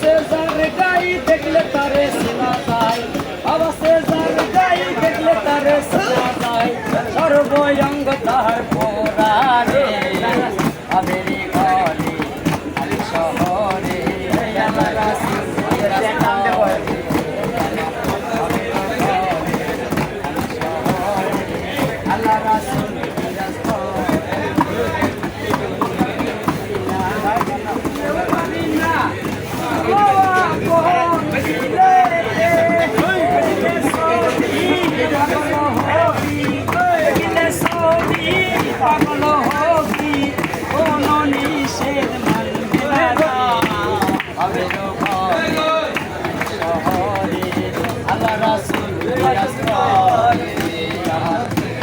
আবাসে যার গাই দেখলে তারে শোনা যায়, আবাসে যার গাই দেখলে তারে শোনা যায়, সর্বঙ্গ তাহার পোড়ারে আবেরি ঘরে আলি শহরে আল্লাহ রাসূল আল্লাহ রাসূল পাগল হবি কোন নিষেধ মানবে না আবের ঘরে শহরে আল্লাহ রাসূল বিরাজমান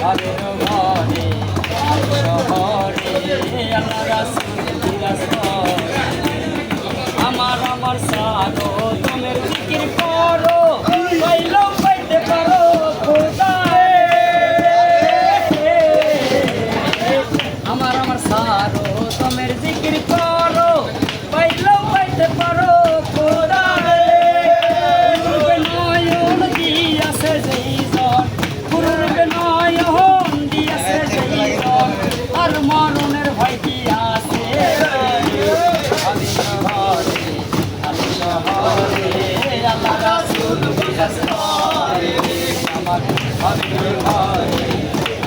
আবের ঘরে শহরে আল্লাহ রাসূল বিরাজমান আমার সাধো তোমের জিকির করো পাইলো পাইতে পারো খোদায় আমার সাধো তোমের জিকির করো পাইলো পাইতে পারো খোদায় নয়ন দিয়াছে যেইজন গুরুর নয়ন দিয়াছে যেইজন আর মরণের ভয় কি আছে আল্লাহ রাসূল বিরাজমান আমার আবের ঘরে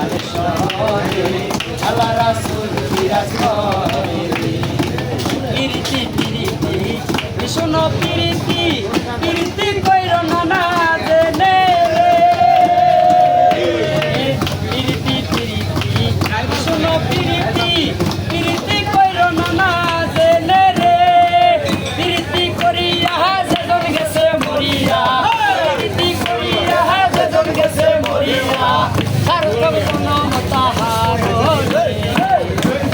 আলি শহরে আল্লাহ রাসূল বিরাজমান প্রীতি প্রীতি ভীষণ প্রীতি প্রীতি কইরো না জেনে প্রীতি প্রীতি ভীষণ প্রীতি প্রীতি কইরো না জেনে রে প্রীতি করিয়া যেজন গেছে মরিয়া প্রীতি করিয়া যেজন গেছে মরিয়া তার তবে জনম তাহার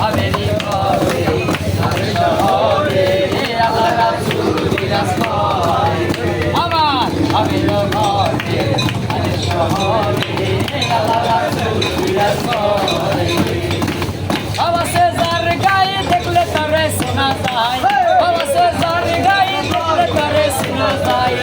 আবেরি ঘরে আলি শহরে আল্লাহ রাসূল বিরাজমান আমার আবের ঘরে আলি শহরে আল্লাহ রাসূল বিরাজমান আবাসে যার গায়ে দেখলে তারে শোনা যায়, আবাসে যার গায়ে দেখলে তারে শোনা যায়,